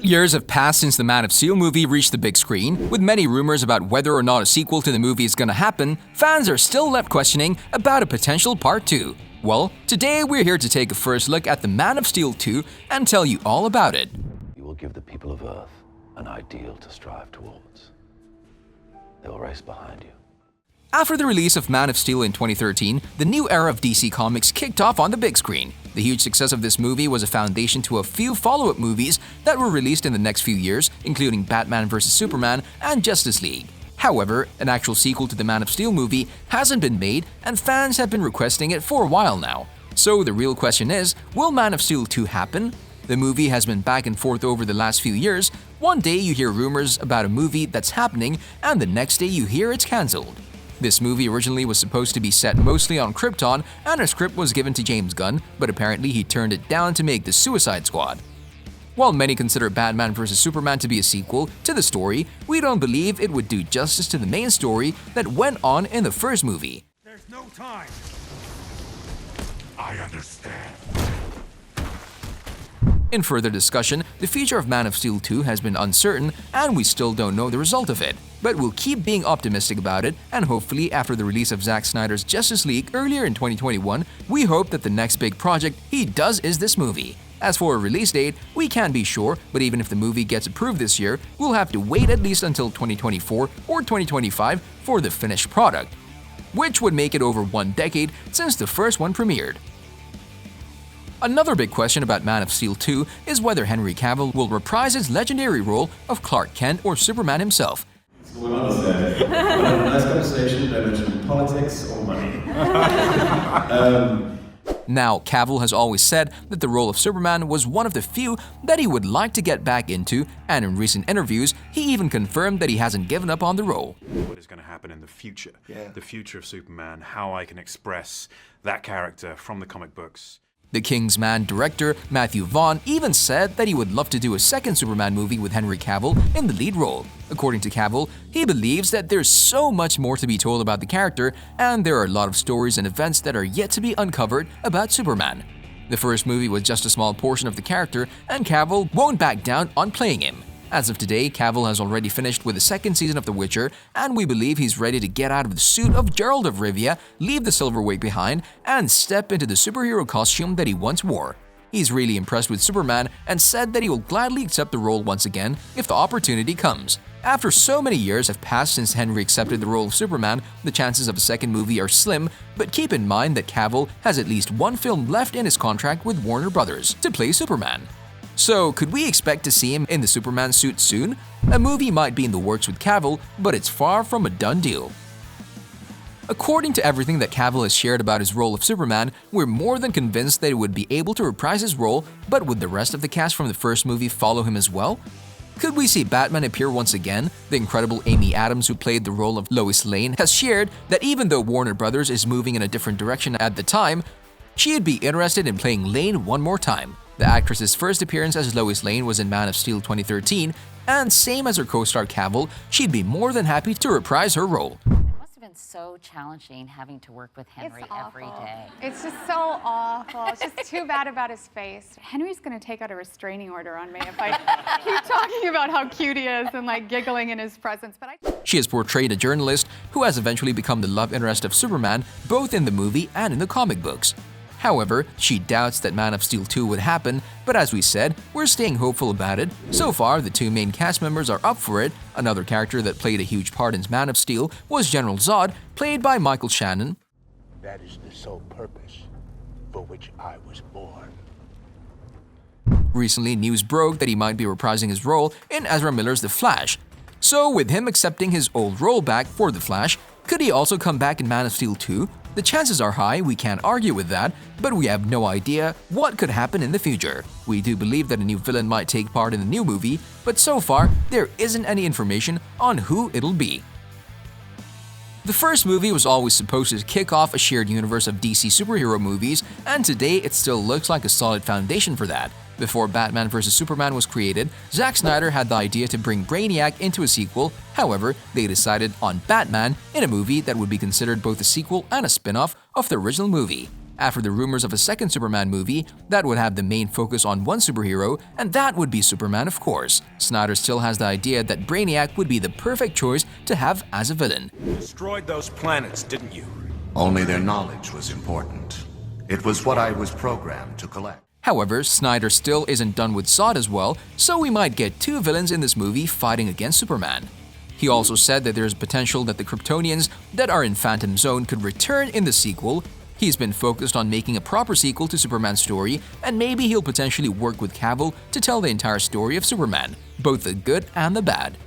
years have passed since the Man of Steel movie reached the big screen. With many rumors about whether or not a sequel to the movie is gonna happen, fans are still left questioning about a potential Part 2. Well, today we're here to take a first look at the Man of Steel 2 and tell you all about it. You will give the people of Earth an ideal to strive towards. They will race behind you. After the release of Man of Steel in 2013, the new era of DC Comics kicked off on the big screen. The huge success of this movie was a foundation to a few follow-up movies that were released in the next few years, including Batman vs Superman and Justice League. However, an actual sequel to the Man of Steel movie hasn't been made, and fans have been requesting it for a while now. So the real question is, will Man of Steel 2 happen? The movie has been back and forth over the last few years. One day you hear rumors about a movie that's happening, and the next day you hear it's cancelled. This movie originally was supposed to be set mostly on Krypton, and a script was given to James Gunn, but apparently he turned it down to make The Suicide Squad. While many consider Batman vs Superman to be a sequel to the story, we don't believe it would do justice to the main story that went on in the first movie. There's no time. I understand. In further discussion, the future of Man of Steel 2 has been uncertain and we still don't know the result of it. But we'll keep being optimistic about it, and hopefully after the release of Zack Snyder's Justice League earlier in 2021, we hope that the next big project he does is this movie. As for a release date, we can't be sure, but even if the movie gets approved this year, we'll have to wait at least until 2024 or 2025 for the finished product, which would make it over 1 decade since the first one premiered. Another big question about Man of Steel 2 is whether Henry Cavill will reprise his legendary role of Clark Kent or Superman himself. What's going on there? Nice conversation, don't mention politics or money. Now, Cavill has always said that the role of Superman was one of the few that he would like to get back into, and in recent interviews, he even confirmed that he hasn't given up on the role. What is going to happen in the future? The future of Superman, how I can express that character from the comic books. The Kingsman director Matthew Vaughn even said that he would love to do a second Superman movie with Henry Cavill in the lead role. According to Cavill, he believes that there's so much more to be told about the character, and there are a lot of stories and events that are yet to be uncovered about Superman. The first movie was just a small portion of the character, and Cavill won't back down on playing him. As of today, Cavill has already finished with the second season of The Witcher, and we believe he's ready to get out of the suit of Geralt of Rivia, leave the silver wig behind, and step into the superhero costume that he once wore. He's really impressed with Superman and said that he will gladly accept the role once again if the opportunity comes. After so many years have passed since Henry accepted the role of Superman, the chances of a second movie are slim, but keep in mind that Cavill has at least one film left in his contract with Warner Brothers to play Superman. So, could we expect to see him in the Superman suit soon? A movie might be in the works with Cavill, but it's far from a done deal. According to everything that Cavill has shared about his role of Superman, we're more than convinced that he would be able to reprise his role, but would the rest of the cast from the first movie follow him as well? Could we see Batman appear once again? The incredible Amy Adams, who played the role of Lois Lane, has shared that even though Warner Brothers is moving in a different direction at the time, she'd be interested in playing Lane one more time. The actress's first appearance as Lois Lane was in Man of Steel 2013, and same as her co-star Cavill, she'd be more than happy to reprise her role. It must have been so challenging having to work with Henry every day. It's just so awful. It's just too bad about his face. Henry's gonna take out a restraining order on me if I keep talking about how cute he is and like giggling in his presence. But She has portrayed a journalist who has eventually become the love interest of Superman, both in the movie and in the comic books. However, she doubts that Man of Steel 2 would happen, but as we said, we're staying hopeful about it. So far, the two main cast members are up for it. Another character that played a huge part in Man of Steel was General Zod, played by Michael Shannon. That is the sole purpose for which I was born. Recently, news broke that he might be reprising his role in Ezra Miller's The Flash. So, with him accepting his old role back for The Flash, could he also come back in Man of Steel 2? The chances are high, we can't argue with that, but we have no idea what could happen in the future. We do believe that a new villain might take part in the new movie, but so far, there isn't any information on who it'll be. The first movie was always supposed to kick off a shared universe of DC superhero movies, and today it still looks like a solid foundation for that. Before Batman vs Superman was created, Zack Snyder had the idea to bring Brainiac into a sequel. However, they decided on Batman in a movie that would be considered both a sequel and a spin-off of the original movie. after the rumors of a second Superman movie that would have the main focus on one superhero, and that would be Superman, of course. Snyder still has the idea that Brainiac would be the perfect choice to have as a villain. Destroyed those planets, didn't you? Only their knowledge was important. It was what I was programmed to collect. However, Snyder still isn't done with Zod as well, so we might get two villains in this movie fighting against Superman. He also said that there's potential that the Kryptonians that are in Phantom Zone could return in the sequel. He's been focused on making a proper sequel to Superman's story, and maybe he'll potentially work with Cavill to tell the entire story of Superman, both the good and the bad.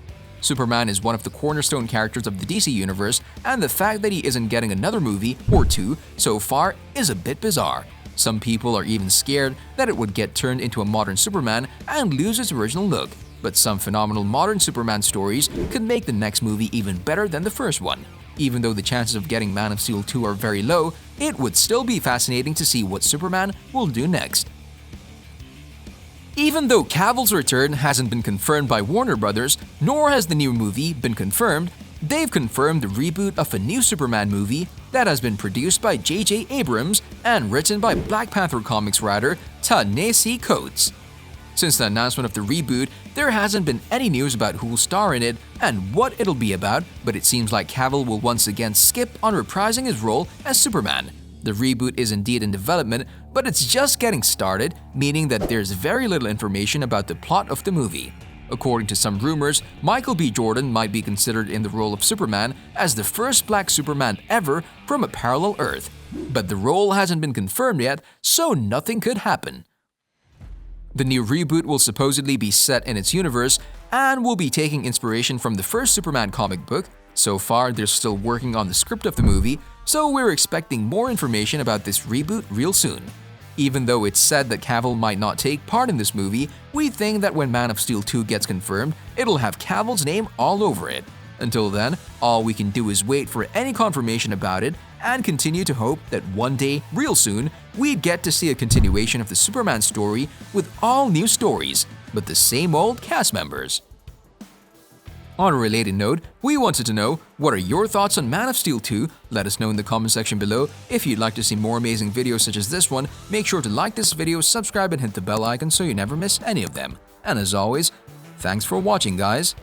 Superman is one of the cornerstone characters of the DC universe, and the fact that he isn't getting another movie or two so far is a bit bizarre. Some people are even scared that it would get turned into a modern Superman and lose its original look. But some phenomenal modern Superman stories could make the next movie even better than the first one. Even though the chances of getting Man of Steel 2 are very low, it would still be fascinating to see what Superman will do next. Even though Cavill's return hasn't been confirmed by Warner Brothers, nor has the new movie been confirmed, they've confirmed the reboot of a new Superman movie that has been produced by J.J. Abrams and written by Black Panther comics writer Ta-Nehisi Coates. Since the announcement of the reboot, there hasn't been any news about who'll star in it and what it'll be about, but it seems like Cavill will once again skip on reprising his role as Superman. The reboot is indeed in development, but it's just getting started, meaning that there's very little information about the plot of the movie. According to some rumors, Michael B. Jordan might be considered in the role of Superman as the first black Superman ever from a parallel Earth. But the role hasn't been confirmed yet, so nothing could happen. The new reboot will supposedly be set in its universe and will be taking inspiration from the first Superman comic book. So far, they're still working on the script of the movie, so we're expecting more information about this reboot real soon. Even though it's said that Cavill might not take part in this movie, we think that when Man of Steel 2 gets confirmed, it'll have Cavill's name all over it. Until then, all we can do is wait for any confirmation about it and continue to hope that one day, real soon, we'd get to see a continuation of the Superman story with all new stories, but the same old cast members. On a related note, we wanted to know, what are your thoughts on Man of Steel 2? Let us know in the comment section below. If you'd like to see more amazing videos such as this one, make sure to like this video, subscribe and hit the bell icon so you never miss any of them. And as always, thanks for watching, guys.